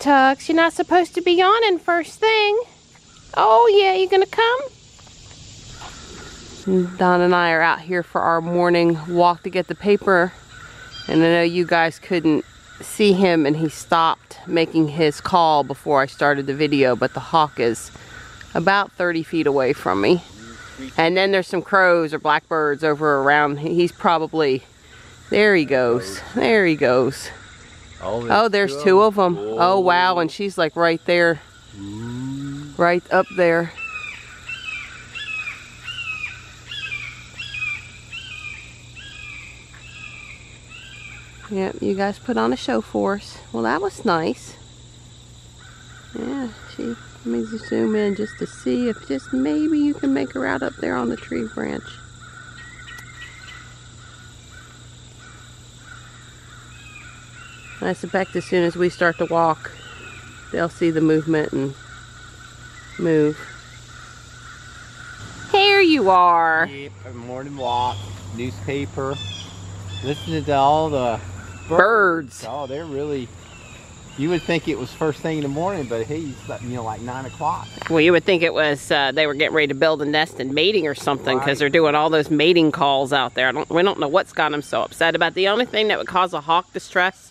Tux. You're not supposed to be yawning first thing. Oh, yeah, you gonna come? Don and I are out here for our morning walk to get the paper. And I know you guys couldn't see him, and he stopped making his call before I started the video, but the hawk is about 30 feet away from me. And then there's some crows or blackbirds over around. He's probably, there he goes. There he goes. Oh, there's two of them. Oh, wow, and she's like right there. Right up there. Yep, you guys put on a show for us. Well, that was nice. Yeah, let me just zoom in just to see if just maybe you can make her out up there on the tree branch. I suspect as soon as we start to walk, they'll see the movement and move. Here you are. Yep, a morning walk, newspaper, listening to all the birds. Oh, they're really, you would think it was first thing in the morning, but he's, you know, like 9 o'clock. Well, you would think it was, they were getting ready to build a nest and mating or something, because they're doing all those mating calls out there. We don't know what's got them so upset about. The only thing that would cause a hawk distress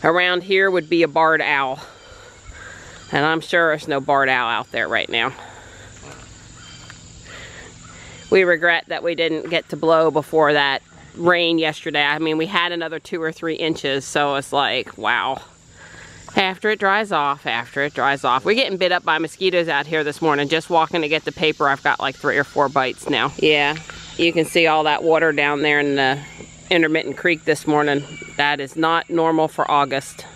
around here would be a barred owl. And I'm sure there's no barred owl out there right now. We regret that we didn't get to blow before that rain yesterday. I mean, we had another 2 or 3 inches, so it's like, wow. After it dries off, after it dries off. We're getting bit up by mosquitoes out here this morning. Just walking to get the paper, I've got like 3 or 4 bites now. Yeah, you can see all that water down there in the intermittent creek this morning. That is not normal for August.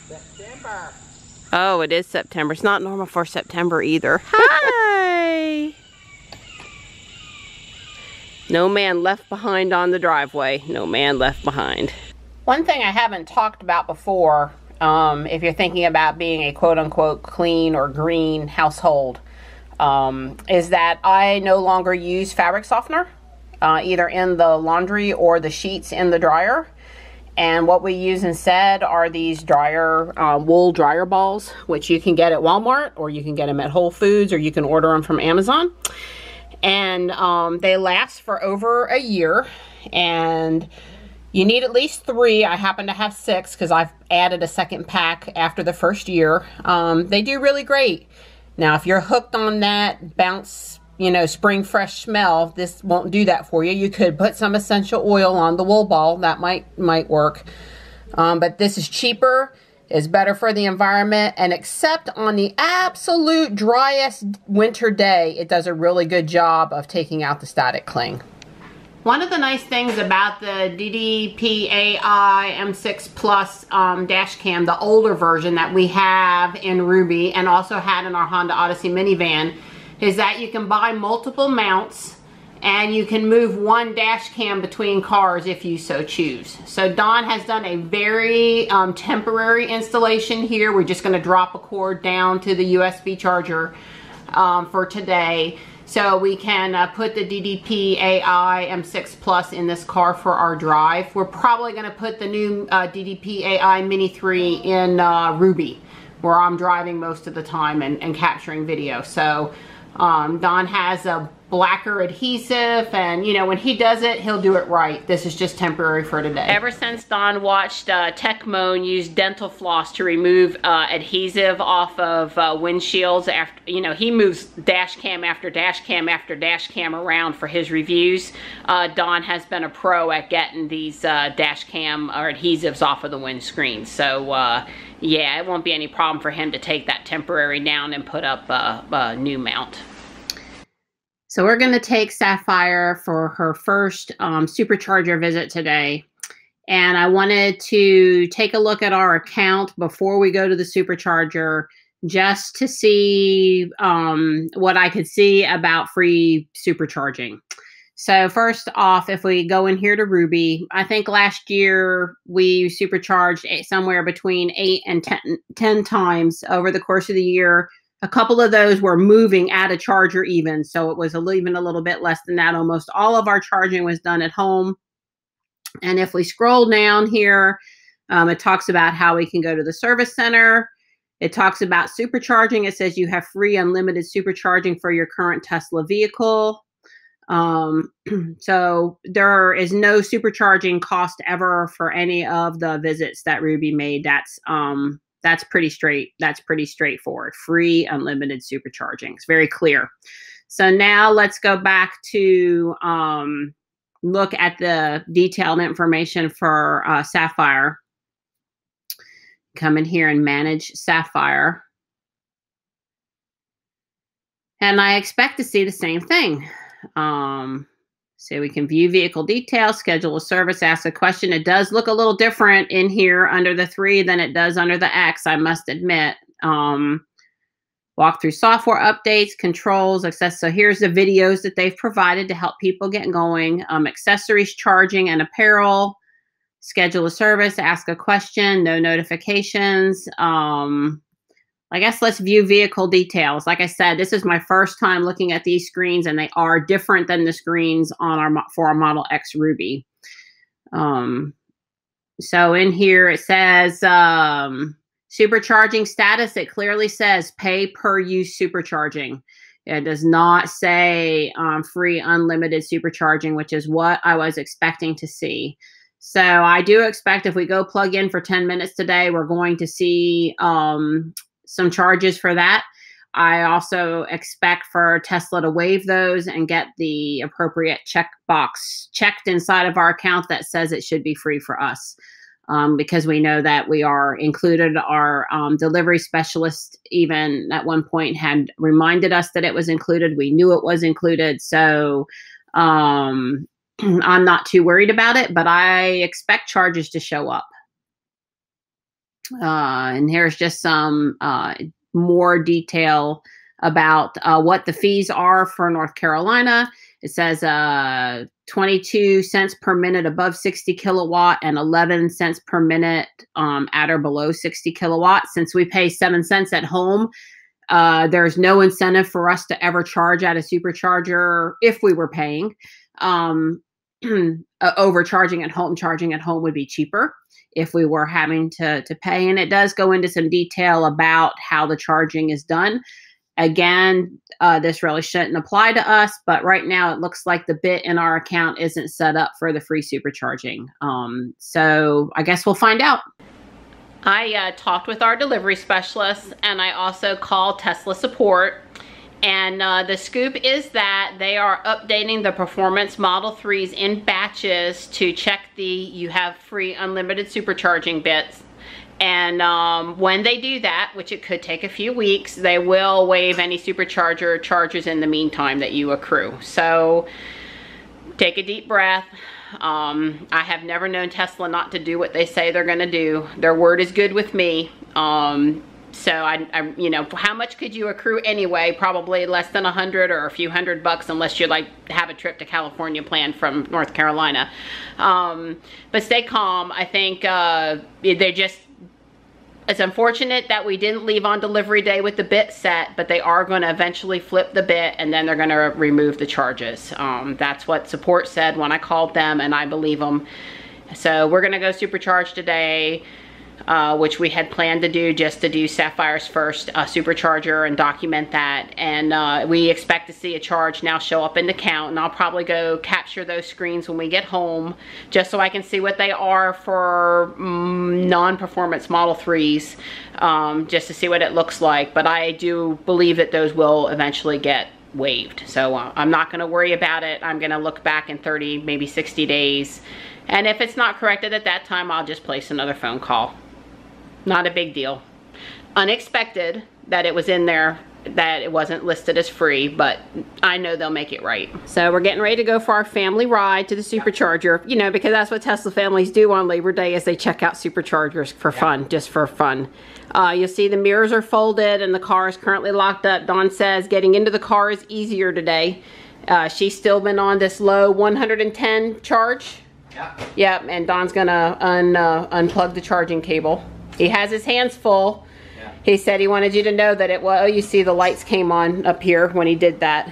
It's September. Oh, it is September. It's not normal for September either. Hi! No man left behind on the driveway. No man left behind. One thing I haven't talked about before, if you're thinking about being a quote-unquote clean or green household, is that I no longer use fabric softener, either in the laundry or the sheets in the dryer. And what we use instead are these dryer, wool dryer balls, which you can get at Walmart, or you can get them at Whole Foods, or you can order them from Amazon. And they last for over a year, and you need at least 3. I happen to have 6 because I've added a second pack after the first year. They do really great. Now, if you're hooked on that bounce, you know, spring fresh smell, this won't do that for you. You could put some essential oil on the wool ball. That might work. But this is cheaper, is better for the environment, and except on the absolute driest winter day, it does a really good job of taking out the static cling. One of the nice things about the DDPai M6 Plus dash cam, the older version that we have in Ruby and also had in our Honda Odyssey minivan, is that you can buy multiple mounts and you can move one dash cam between cars if you so choose. So Don has done a very temporary installation here. We're just going to drop a cord down to the USB charger for today. So we can put the DDPai M6 Plus in this car for our drive. We're probably going to put the new DDPai Mini 3 in Ruby, where I'm driving most of the time and capturing video. So Don has a blacker adhesive, and you know, when he does it, he'll do it right. This is just temporary for today. Ever since Don watched Tecmo use dental floss to remove adhesive off of windshields, after, you know, he moves dash cam after dash cam after dash cam around for his reviews. Don has been a pro at getting these dash cam or adhesives off of the windscreen. So yeah, it won't be any problem for him to take that temporary down and put up a new mount. So we're going to take Sapphire for her first Supercharger visit today. And I wanted to take a look at our account before we go to the Supercharger, just to see what I could see about free supercharging. So first off, if we go in here to Ruby, I think last year we supercharged somewhere between 8 and 10 times over the course of the year. A couple of those were moving at a charger even, so it was even a little bit less than that. Almost all of our charging was done at home. And if we scroll down here, It talks about how we can go to the service center. It talks about supercharging. It says you have free unlimited supercharging for your current Tesla vehicle. So there is no supercharging cost ever for any of the visits that Ruby made. That's pretty straightforward. Free unlimited supercharging. It's very clear. So now let's go back to look at the detailed information for Sapphire. Come in here and manage Sapphire. And I expect to see the same thing. So we can view vehicle details, schedule a service, ask a question. It does look a little different in here under the 3 than it does under the X, I must admit. Walk through software updates, controls, access. So here's the videos that they've provided to help people get going. Accessories, charging, and apparel. Schedule a service, ask a question, no notifications. I guess let's view vehicle details. Like I said, this is my first time looking at these screens, and they are different than the screens on for our Model X Ruby. So in here it says supercharging status. It clearly says pay per use supercharging. It does not say free unlimited supercharging, which is what I was expecting to see. So I do expect if we go plug in for 10 minutes today, we're going to see some charges for that. I also expect for Tesla to waive those and get the appropriate checkbox checked inside of our account that says it should be free for us. Because we know that we are included. Our delivery specialist even at one point had reminded us that it was included. We knew it was included. So I'm not too worried about it, but I expect charges to show up. And here's just some more detail about what the fees are for North Carolina. It says 22 cents per minute above 60 kilowatt and 11 cents per minute at or below 60 kilowatt. Since we pay 7 cents at home, there's no incentive for us to ever charge at a supercharger if we were paying. Overcharging at home, charging at home would be cheaper if we were having to pay. And it does go into some detail about how the charging is done. Again, this really shouldn't apply to us, but right now it looks like the bit in our account isn't set up for the free supercharging. So I guess we'll find out. I talked with our delivery specialist, and I also called Tesla support. And the scoop is that they are updating the performance Model 3s in batches to check you have free unlimited supercharging bits. And when they do that, which it could take a few weeks, they will waive any supercharger charges in the meantime that you accrue. So take a deep breath. I have never known Tesla not to do what they say they're going to do. Their word is good with me. So I, you know, how much could you accrue anyway? Probably less than 100 or a few $100 unless you like have a trip to California planned from North Carolina. But stay calm. I think it's unfortunate that we didn't leave on delivery day with the bit set, but they are going to eventually flip the bit and then they're going to remove the charges. That's what support said when I called them, and I believe them. So we're going to go supercharge today. Which we had planned to do just to do Sapphire's first supercharger and document that. And we expect to see a charge now show up in the count, and I'll probably go capture those screens when we get home just so I can see what they are for non-performance Model 3s, just to see what it looks like. But I do believe that those will eventually get waived. So I'm not going to worry about it. I'm going to look back in 30, maybe 60 days. And if it's not corrected at that time, I'll just place another phone call. Not a big deal. Unexpected that it was in there, that it wasn't listed as free, but I know they'll make it right. So we're getting ready to go for our family ride to the supercharger, you know, because that's what Tesla families do on Labor Day, is they check out superchargers for fun, just for fun. You'll see the mirrors are folded and the car is currently locked up. Dawn says getting into the car is easier today. She's still been on this low 110 charge. Yep, and Don's gonna unplug the charging cable. He has his hands full. Yeah. He said he wanted you to know that it was, oh, you see the lights came on up here when he did that.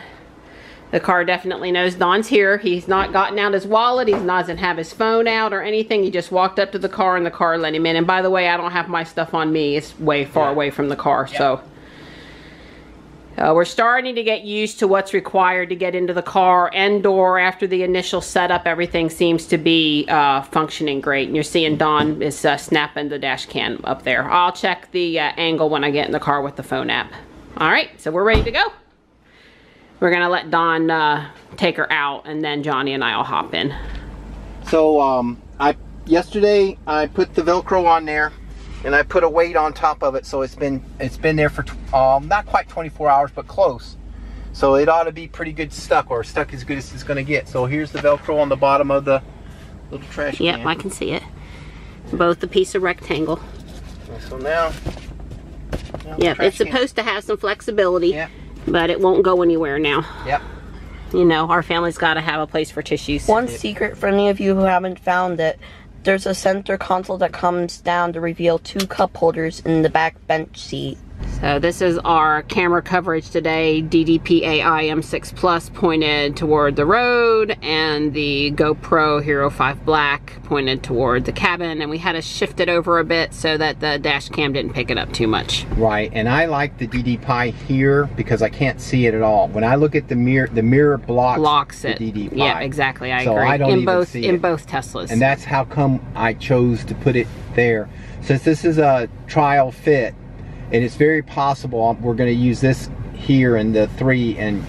The car definitely knows Don's here. He's not gotten out his wallet. He doesn't have his phone out or anything. He just walked up to the car and the car let him in. And by the way, I don't have my stuff on me. It's way far away from the car. Yep. So we're starting to get used to what's required to get into the car and door. After the initial setup, everything seems to be functioning great. And you're seeing Don is snapping the dash cam up there. I'll check the angle when I get in the car with the phone app. All right, so we're ready to go. We're gonna let Dawn take her out, and then Johnny and I will hop in. So yesterday I put the Velcro on there, and I put a weight on top of it, so it's been there for not quite 24 hours, but close. So it ought to be pretty good stuck, or stuck as good as it's gonna get. So here's the Velcro on the bottom of the little trash can. Yep, I can see it. Both a piece of rectangle. So now yep, it's supposed to have some flexibility. Yep. But it won't go anywhere now. Yep. You know, our family's got to have a place for tissues. One secret for any of you who haven't found it, there's a center console that comes down to reveal 2 cup holders in the back bench seat. So this is our camera coverage today. DDPai M6 Plus pointed toward the road, and the GoPro Hero 5 Black pointed toward the cabin, and we had to shift it over a bit so that the dash cam didn't pick it up too much. Right, and I like the DDPai here because I can't see it at all. When I look at the mirror blocks it. The DDPai. Yeah, exactly. I so agree. I don't in even both see it. both Teslas. And that's how come I chose to put it there. Since this is a trial fit, and it's very possible we're going to use this here in the 3 and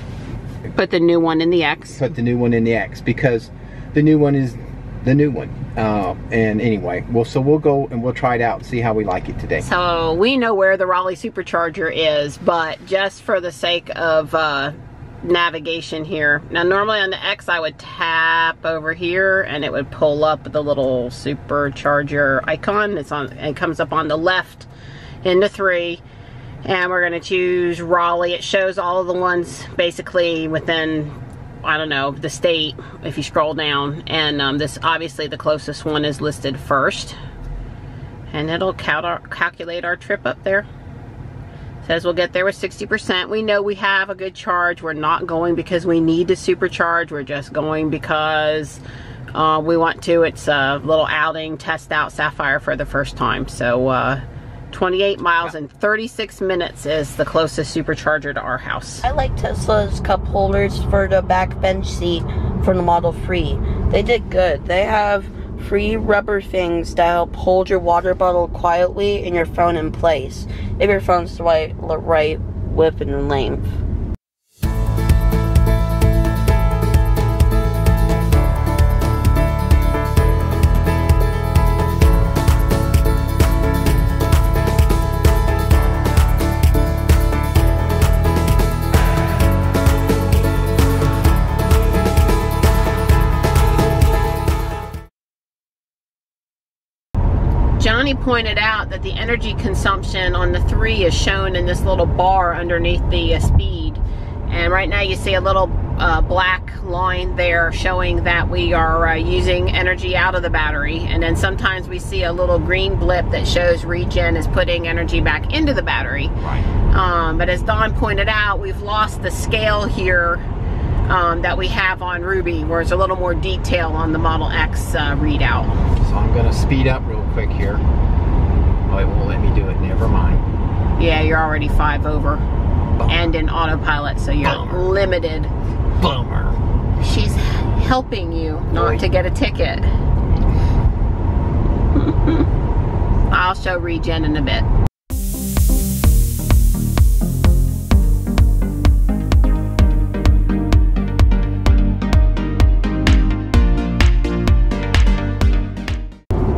put the new one in the X. Put the new one in the X, because the new one is the new one. And anyway, so we'll go and we'll try it out and see how we like it today. So we know where the Raleigh Supercharger is, but just for the sake of navigation here. Now normally on the X I would tap over here and it would pull up the little Supercharger icon. It comes up on the left in the 3, and we're going to choose Raleigh. It shows all of the ones basically within, I don't know, the state if you scroll down, and this obviously the closest one is listed first, and it'll calculate our trip up there. Says we'll get there with 60%. We know we have a good charge. We're not going because we need to supercharge. We're just going because we want to. It's a little outing, test out Sapphire for the first time. So 28 miles and 36 minutes is the closest supercharger to our house. I like Tesla's cup holders for the back bench seat for the Model 3. They did good. They have free rubber things that help hold your water bottle quietly and your phone in place, if your phone's the right width and length. Johnny pointed out that the energy consumption on the 3 is shown in this little bar underneath the speed, and right now you see a little black line there showing that we are using energy out of the battery, and then sometimes we see a little green blip that shows regen is putting energy back into the battery. Right. But as Don pointed out, we've lost the scale here that we have on Ruby, where it's a little more detail on the Model X readout. So I'm going to speed up real quick here. Oh, it won't let me do it. Never mind. Yeah, you're already 5 over. Bummer. And in autopilot, so you're limited. Bummer. She's helping you not to get a ticket. I'll show regen in a bit.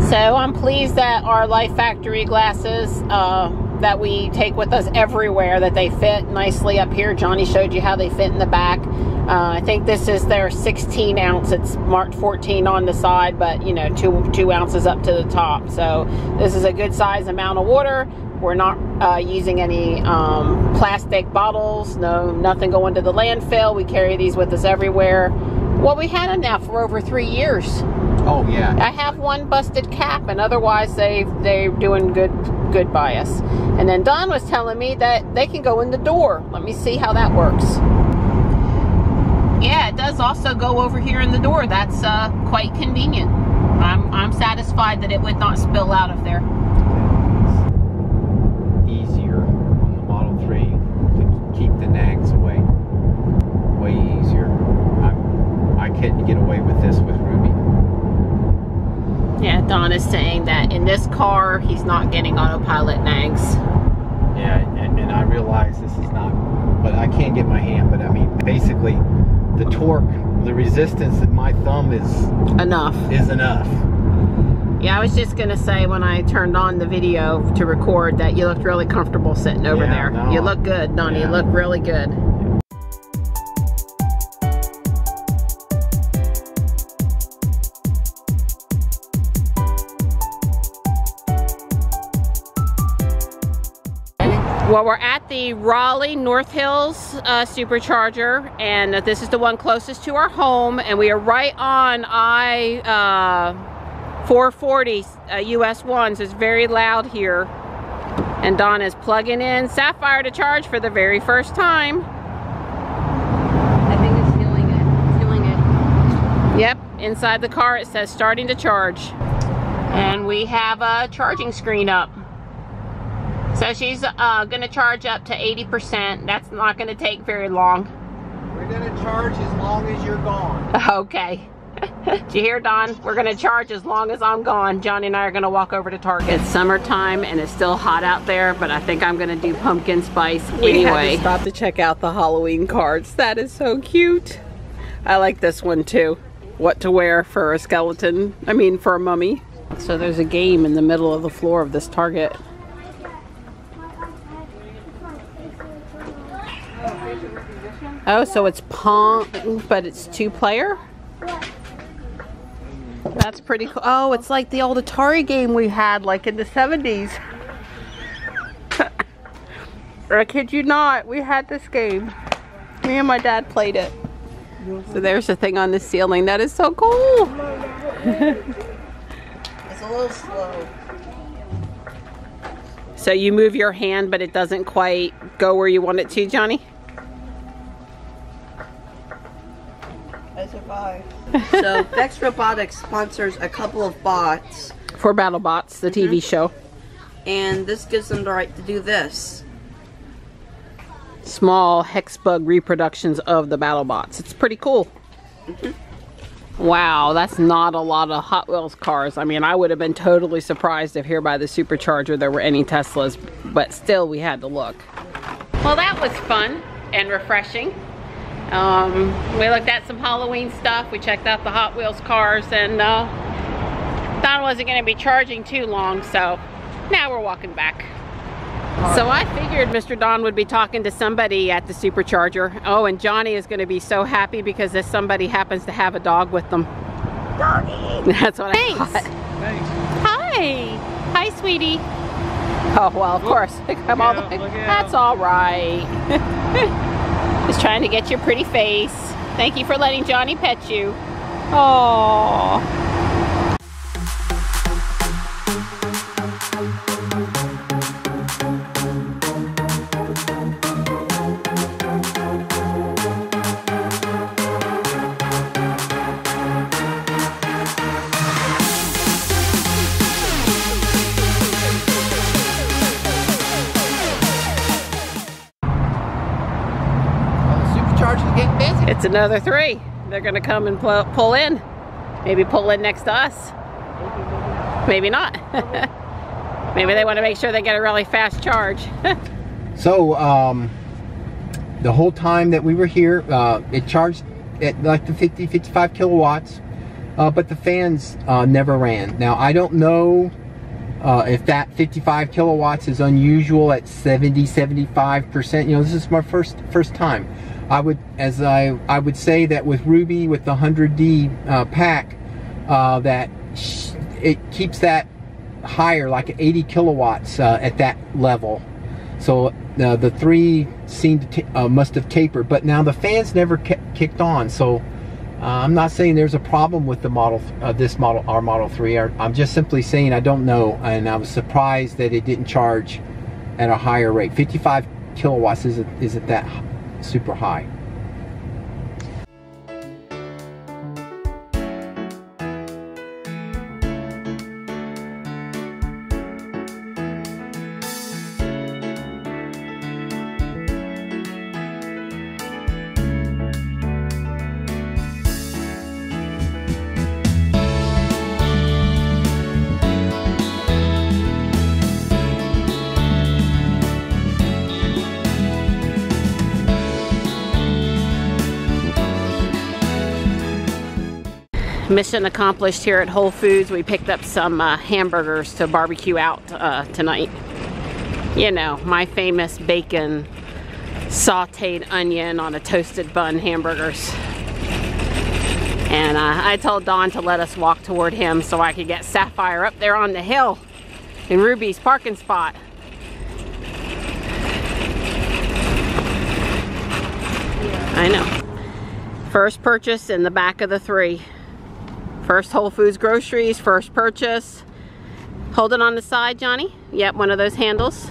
So I'm pleased that our Life Factory glasses that we take with us everywhere, that they fit nicely up here. Johnny showed you how they fit in the back. I think this is their 16 ounce. It's marked 14 on the side, but you know, two ounces up to the top. So this is a good size amount of water. We're not using any plastic bottles, nothing going to the landfill. We carry these with us everywhere. Well, we had them now for over 3 years. Oh yeah. I have one busted cap, and otherwise they're doing good by us. And then Don was telling me that they can go in the door. Let me see how that works. Yeah, it does also go over here in the door. That's quite convenient. I'm satisfied that it would not spill out of there. Easier on the Model 3 to keep the nags away. Way easier. I couldn't get away with this with Ruby. Yeah, Don is saying that in this car, he's not getting autopilot nags. Yeah, and I realize this is not, but I can't get my hand, but I mean, basically, the torque, the resistance that my thumb is enough. Yeah, I was just gonna say when I turned on the video to record that you looked really comfortable sitting over there. No. You look good, Donnie. Yeah. You look really good. Well, we're at the Raleigh North Hills Supercharger, and this is the one closest to our home, and we are right on I-440 US 1, so it's very loud here. And Don is plugging in Sapphire to charge for the very first time. I think it's feeling it. It's feeling it. Yep, inside the car it says starting to charge. And we have a charging screen up. So she's gonna charge up to 80%. That's not gonna take very long. We're gonna charge as long as you're gone. Okay. Did you hear, Don? We're gonna charge as long as I'm gone. Johnny and I are gonna walk over to Target. It's summertime and it's still hot out there, but I think I'm gonna do pumpkin spice anyway. We had to stop to check out the Halloween cards. That is so cute. I like this one too. What to wear for a skeleton, I mean for a mummy. So there's a game in the middle of the floor of this Target. Oh, so it's Pong, but it's 2-player? That's pretty cool. Oh, it's like the old Atari game we had, like in the 70s. I kid you not, we had this game. Me and my dad played it. So there's the thing on the ceiling. That is so cool. It's a little slow. So you move your hand, but it doesn't quite go where you want it to, Johnny? I survived. So Vex Robotics sponsors a couple of bots. For BattleBots, the TV show. And this gives them the right to do this. Small hex bug reproductions of the BattleBots. It's pretty cool. Wow, that's not a lot of Hot Wheels cars. I mean, I would have been totally surprised if here by the Supercharger there were any Teslas, but still we had to look. Well, that was fun and refreshing. We looked at some Halloween stuff. We checked out the Hot Wheels cars, and Don wasn't going to be charging too long, so now we're walking back. So I figured Mr. Don would be talking to somebody at the Supercharger. Oh, and Johnny is going to be so happy because this somebody happens to have a dog with them. Doggy! That's what I thought. Thanks. Hi! Hi, sweetie. Oh, well, of course. Come all the way. That's all right. Just trying to get your pretty face. Thank you for letting Johnny pet you. Aww. It's another 3. They're gonna come and pull in. Maybe pull in next to us. Maybe not. Maybe they want to make sure they get a really fast charge. So the whole time that we were here, it charged at like the 55 kilowatts, but the fans never ran. Now I don't know if that 55 kilowatts is unusual at 70-75%. You know, this is my first time. I would say that with Ruby, with the 100D pack, that it keeps that higher, like 80 kilowatts at that level. So the 3 seemed to must have tapered, but now the fans never kicked on. So I'm not saying there's a problem with the model, our Model 3. I'm just simply saying I don't know, and I was surprised that it didn't charge at a higher rate. 55 kilowatts isn't that super high. Mission accomplished here at Whole Foods. We picked up some hamburgers to barbecue out tonight. You know, my famous bacon sauteed onion on a toasted bun hamburgers. And I told Don to let us walk toward him so I could get Sapphire up there on the hill in Ruby's parking spot. I know. First purchase in the back of the 3. First Whole Foods groceries, first purchase. Hold it on the side, Johnny. Yep, one of those handles.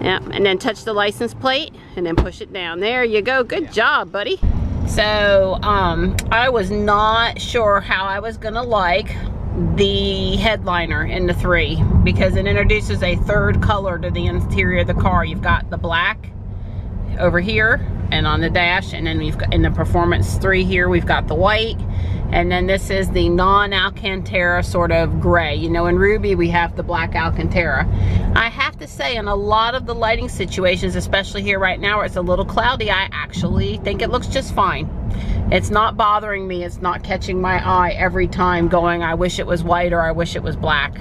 Yep, and then touch the license plate and then push it down. There you go. Good job, buddy. So, I was not sure how I was gonna like the headliner in the 3 because it introduces a third color to the interior of the car. You've got the black over here and on the dash, and then we've got in the Performance 3 here, we've got the white, and then this is the non-Alcantara sort of gray. You know, in Ruby we have the black Alcantara. I have to say, in a lot of the lighting situations, especially here right now where it's a little cloudy, I actually think it looks just fine. It's not bothering me. It's not catching my eye every time going, I wish it was white or I wish it was black.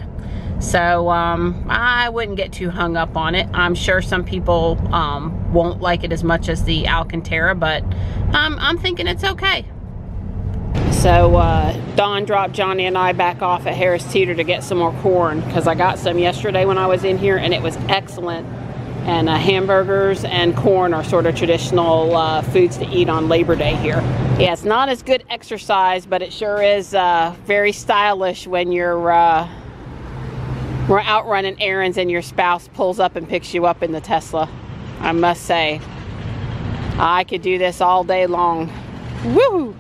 So I wouldn't get too hung up on it. I'm sure some people won't like it as much as the Alcantara, but I'm thinking it's okay. So Don dropped Johnny and I back off at Harris Teeter to get some more corn because I got some yesterday when I was in here and it was excellent. And hamburgers and corn are sort of traditional foods to eat on Labor Day here. Yeah, it's not as good exercise, but it sure is very stylish when you're we're out running errands and your spouse pulls up and picks you up in the Tesla. I must say, I could do this all day long. Woo!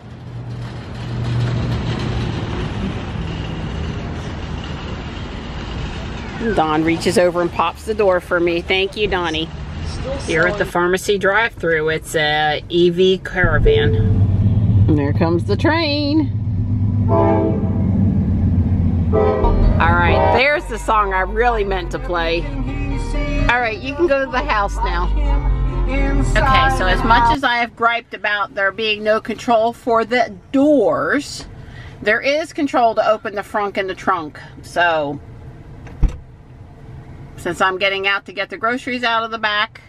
Don reaches over and pops the door for me. Thank you, Donnie. Here at the pharmacy drive-thru, it's a EV Caravan. And there comes the train. All right, there's the song I really meant to play. All right, you can go to the house now. Okay, so as much as I have griped about there being no control for the doors, there is control to open the front and the trunk. So, since I'm getting out to get the groceries out of the back,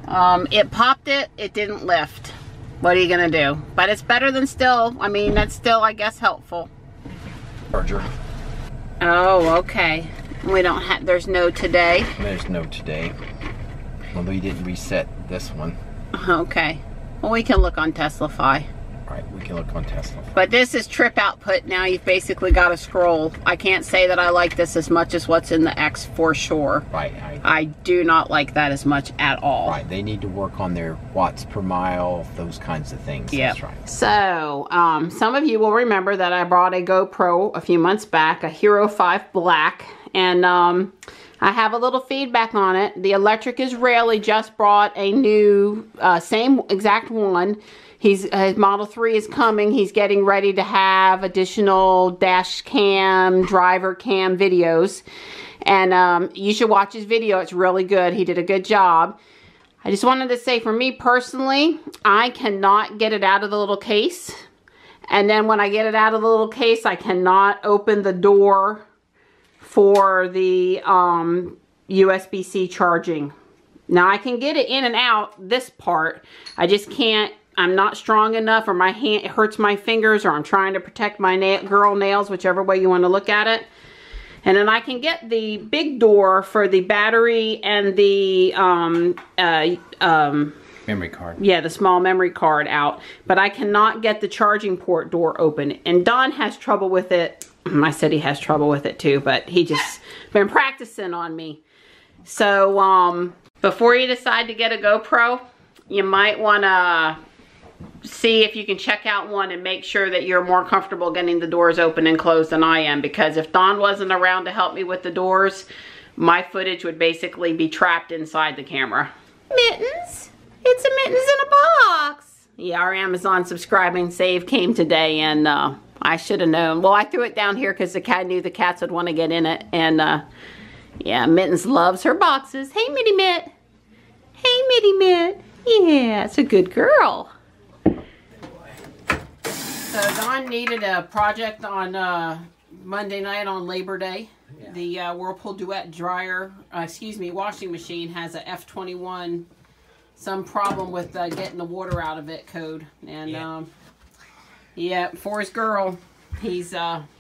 it popped it, it didn't lift. What are you gonna do? But it's better than still, I mean, that's still, I guess, helpful. Charger. Oh, okay. We don't have, there's no today. There's no today. Well, we didn't reset this one. Okay. Well, we can look on TeslaModelXJourney. Right, we can look on Tesla. But this is trip output. Now you've basically got to scroll. I can't say that I like this as much as what's in the X for sure. Right. I do not like that as much at all. Right, they need to work on their watts per mile, those kinds of things. Yep. That's right. So, some of you will remember that I brought a GoPro a few months back, a Hero 5 Black, and I have a little feedback on it. The electric Israeli just brought a new, same exact one. His Model 3 is coming. He's getting ready to have additional dash cam, driver cam videos. And you should watch his video. It's really good. He did a good job. I just wanted to say, for me personally, I cannot get it out of the little case. And then when I get it out of the little case, I cannot open the door for the USB-C charging. Now, I can get it in and out, this part. I just can't. I'm not strong enough, or my hand, it hurts my fingers, or I'm trying to protect my girl nails, whichever way you want to look at it. And then I can get the big door for the battery and the memory card. Yeah, the small memory card out. But I cannot get the charging port door open. And Don has trouble with it. I said he has trouble with it too, but he just been practicing on me. So before you decide to get a GoPro, you might want to see if you can check out one and make sure that you're more comfortable getting the doors open and closed than I am, because if Don wasn't around to help me with the doors, my footage would basically be trapped inside the camera. Mittens? It's a Mittens in a box. Yeah, our Amazon subscribe and save came today, and I should have known. Well, I threw it down here because the cat knew the cats would want to get in it, and yeah, Mittens loves her boxes. Hey, Mitty Mitt. Hey, Mitty Mitt. Yeah, it's a good girl. So Don needed a project on Monday night on Labor Day. Yeah. The Whirlpool Duet dryer, washing machine has a F21, some problem with getting the water out of it code. And yeah, for his girl, he's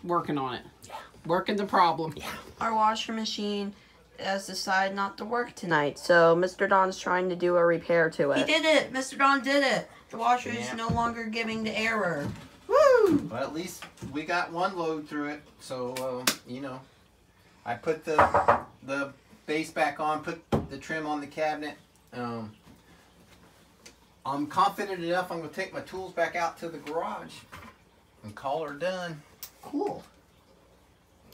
working on it. Yeah. Working the problem. Yeah. Our washer machine has decided not to work tonight, so Mr. Don's trying to do a repair to it. He did it! Mr. Don did it! The washer is no longer giving the error. Woo! But at least we got one load through it, so, you know. I put the base back on, put the trim on the cabinet. I'm confident enough I'm going to take my tools back out to the garage and call her done. Cool.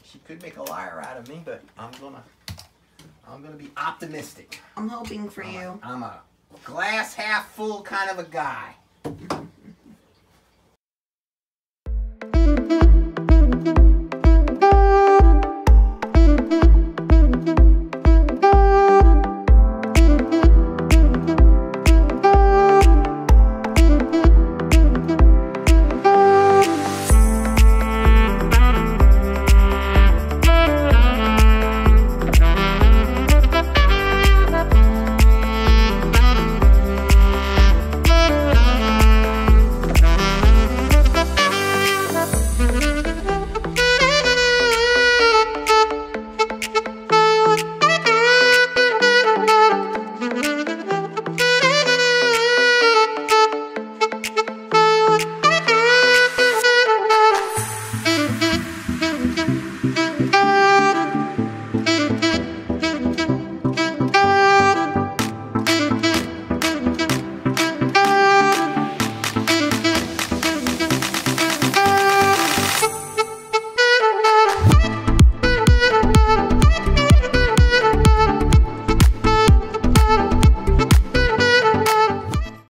She could make a liar out of me, but I'm gonna be optimistic. I'm hoping for you. I'm a glass half full kind of a guy.